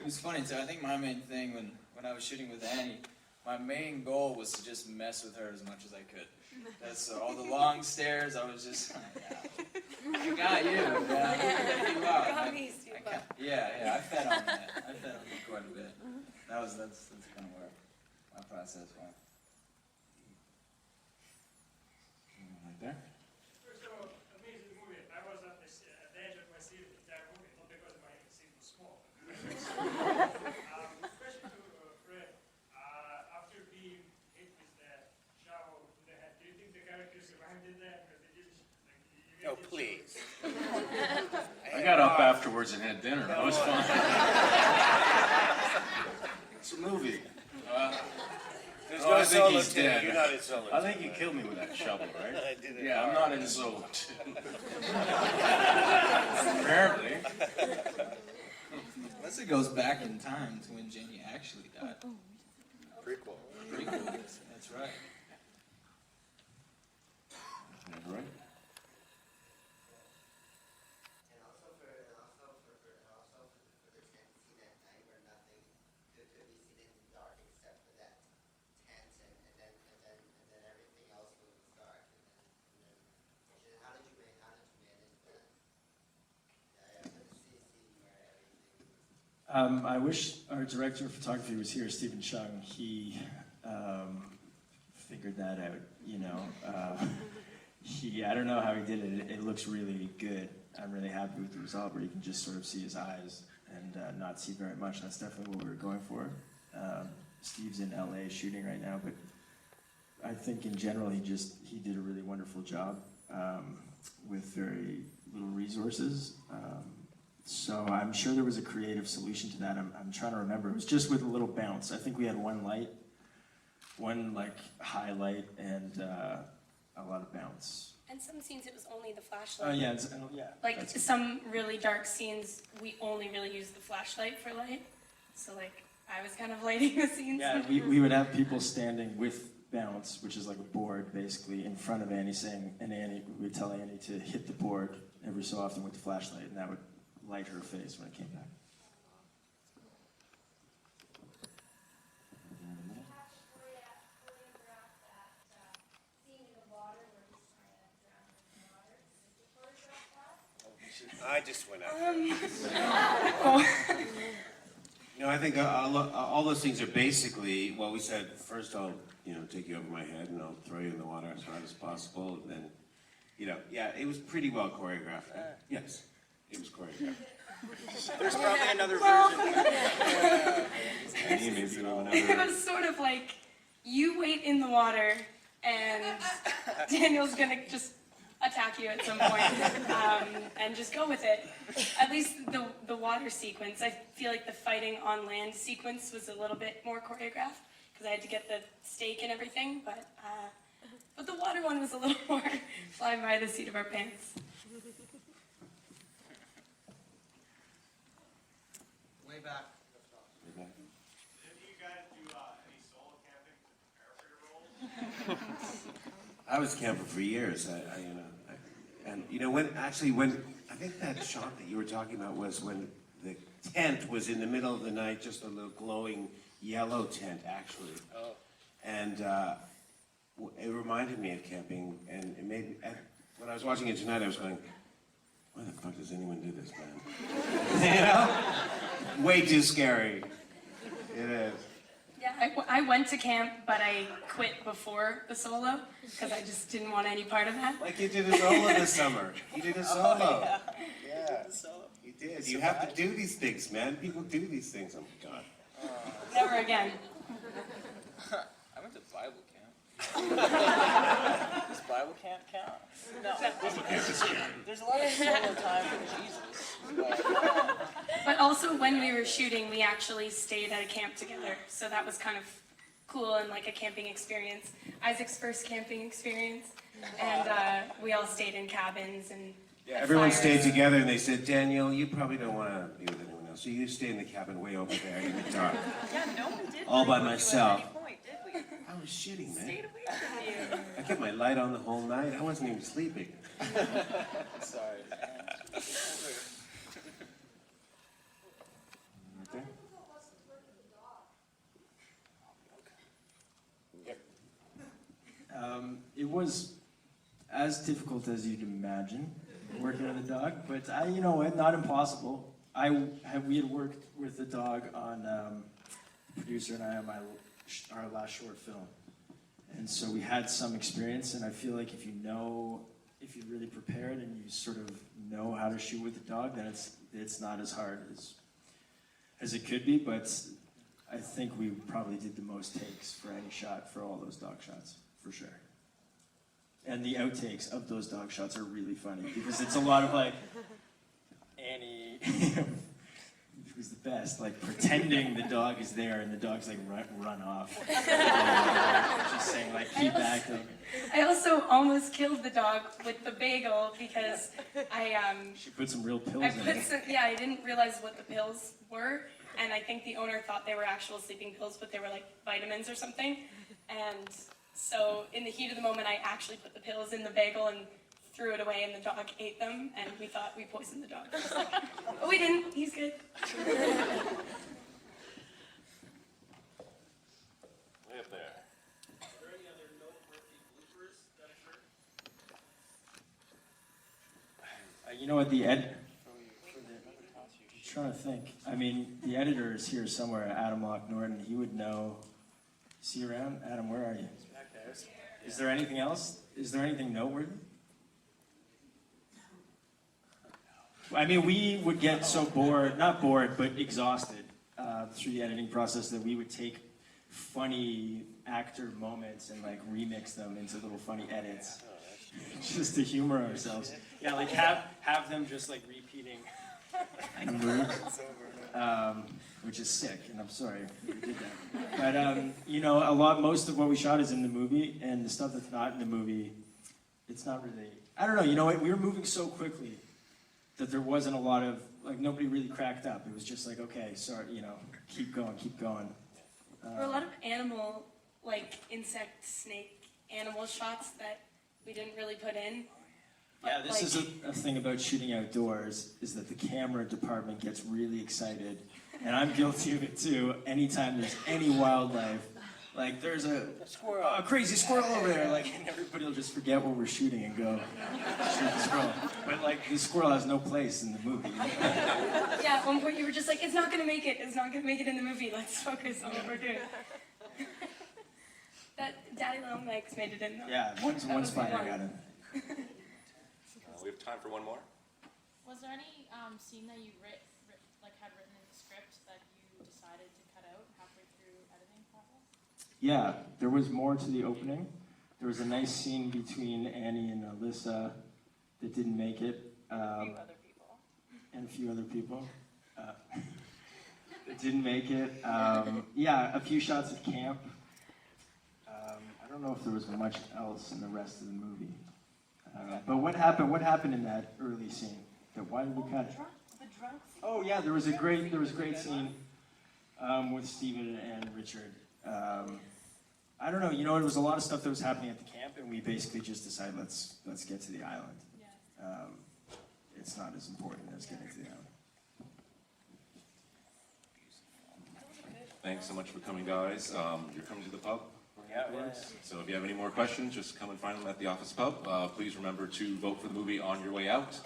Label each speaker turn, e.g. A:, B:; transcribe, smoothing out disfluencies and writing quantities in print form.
A: It was funny too. I think my main thing when I was shooting with Annie, my main goal was to just mess with her as much as I could. That's all the long stares. I was just like, yeah, I got you. Yeah, you out.
B: Got me, Steve.
A: Yeah. I fed on that. I fed on it quite a bit. That's kind of where my process went. Right there.
C: First of all, amazing movie. I was at the edge of my seat the entire movie, not because my seat was small. Question to Fred. After being hit with the shovel to the head, do you think the character survived in that? Because they didn't.
D: Oh, please.
E: I got up afterwards and had dinner. That was fun.
F: It's a movie.
D: There's
E: Oh,
D: no
E: I think
D: solo
E: he's
D: too.
E: dead.
D: You're not in solo.
E: I think you killed me with that shovel, right?
D: I did it.
E: Yeah, I'm not in Solo 2. Apparently.
A: Unless it goes back in time to when Jenny actually died.
F: Prequel.
A: Pretty cool. That's right.
E: All right.
G: And also for the tent scene at night where nothing could be seen in the dark except for that tent and then everything else was dark and then how did you manage that? The scene where everything
H: I wish our director of photography was here, Stephen Chung. He figured that out, you know. I don't know how he did it. It looks really good. I'm really happy with the result where you can just sort of see his eyes and not see very much. That's definitely what we were going for. Steve's in LA shooting right now, but I think in general he did a really wonderful job with very little resources. So I'm sure there was a creative solution to that. I'm trying to remember. It was just with a little bounce. I think we had one like highlight and a lot of bounce.
B: And some scenes it was only the
H: Oh
B: flashlight.
H: yeah, yeah.
B: Like
H: that's-
B: some really dark scenes, we only really used the flashlight for light. So like I was kind of lighting the scenes.
H: Yeah, we would have people standing with bounce, which is like a board basically, in front of Annie saying, and Annie, we'd tell Annie to hit the board every so often with the flashlight, and that would light her face when it came back.
D: I just went out.
B: Oh.
D: No, I think all those things are basically what we said. First, I'll take you over my head and I'll throw you in the water as hard as possible. And then, yeah, it was pretty well choreographed. Yes, it was choreographed.
F: There's probably another version.
B: It was sort of like you wait in the water and Daniel's gonna just attack you at some point and just go with it. At least the water sequence, I feel like the fighting on land sequence was a little bit more choreographed because I had to get the stake and everything, but the water one was a little more fly by the seat of our pants.
G: way back.
C: Did you guys do any solo camping to prepare for your roles?
D: I was camping for years. When I think that shot that you were talking about was when the tent was in the middle of the night, just a little glowing yellow tent, actually.
F: Oh.
D: And it reminded me of camping, and it made me, when I was watching it tonight, I was going, why the fuck does anyone do this, man? Way too scary. It is.
B: Yeah, I went to camp, but I quit before the solo because I just didn't want any part of that.
D: Like you did a solo this summer. You did a solo.
F: Yeah.
D: You did. You have to do these things, man. People do these things. Oh my God.
B: Never again.
A: I went to Bible camp.
F: Does Bible camp count? No. There's a lot of solo time for Jesus.
B: But also when we were shooting, we actually stayed at a camp together. So that was kind of cool and like a camping experience. Isaac's first camping experience. And we all stayed in cabins and had
D: Everyone
B: fires.
D: stayed together and they said, Daniel, you probably don't want to be with anyone else. So you stay in the cabin way over there in the dark.
I: Yeah, no one did.
D: All by
I: bring you
D: myself.
I: At any point, did we?
D: I was shitting, man.
I: Stayed away from you.
D: I kept my light on the whole night. I wasn't even sleeping.
F: Sorry.
D: Right there?
H: It was as difficult as you'd imagine working with a dog, but not impossible. We had worked with the dog on producer and I on our last short film, and so we had some experience. And I feel like if you're really prepared and you sort of know how to shoot with the dog, then it's not as hard as it could be. But I think we probably did the most takes for any shot for all those dog shots, for sure. And the outtakes of those dog shots are really funny because it's a lot of like Annie, who's the best, like pretending the dog is there and the dog's like run off. Just saying like keep acting.
B: I also almost killed the dog with the bagel because
H: She put some real pills
B: I
H: in
B: put
H: it.
B: some, yeah, I didn't realize what the pills were, and I think the owner thought they were actual sleeping pills, but they were like vitamins or something. And so in the heat of the moment, I actually put the pills in the bagel and threw it away, and the dog ate them, and we thought we poisoned the dog. But we didn't. He's good.
E: Way up there.
H: You know what, I'm trying to think. I mean, the editor is here somewhere, Adam Lock Norton. He would know. Is he around? Adam, where are you? Back there. Is there anything else? Is there anything noteworthy? I mean, we would get so bored, not bored, but exhausted through the editing process that we would take funny actor moments and like remix them into little funny edits just to humor ourselves. Yeah, like have them just like repeating the moves, which is sick, and I'm sorry we did that. But most of what we shot is in the movie, and the stuff that's not in the movie, it's not really. I don't know. You know what? We were moving so quickly that there wasn't a lot of like nobody really cracked up. It was just like, okay, sorry, keep going.
B: There were a lot of animal, like insect, snake, animal shots that we didn't really put in.
H: Yeah, this is a thing about shooting outdoors, is that the camera department gets really excited, and I'm guilty of it too. Anytime there's any wildlife, like there's a crazy squirrel over there, like, and everybody will just forget what we're shooting and go shoot the squirrel. But like the squirrel has no place in the movie.
B: Yeah, at one point you were just like, it's not gonna make it in the movie. Let's focus on what we're doing. That Daddy Long Legs made it in though.
H: Yeah, one spider got it.
E: We have time for one more.
J: Was there any scene that you had written in the script that you decided to cut out halfway through editing process?
H: Yeah, there was more to the opening. There was a nice scene between Annie and Alyssa that didn't make it.
I: A few other people.
H: And a few other people that didn't make it. A few shots at camp. I don't know if there was much else in the rest of the movie. But what happened in that early scene? Why did we cut it?
I: The drunk scene.
H: Oh yeah, there was a great scene with Steven and Richard. I don't know, it was a lot of stuff that was happening at the camp, and we basically just decided let's get to the island.
J: Yeah.
H: It's not as important as getting to the island.
E: Thanks so much for coming, guys. You're coming to the pub afterwards. So if you have any more questions, just come and find them at the office pub. Please remember to vote for the movie on your way out.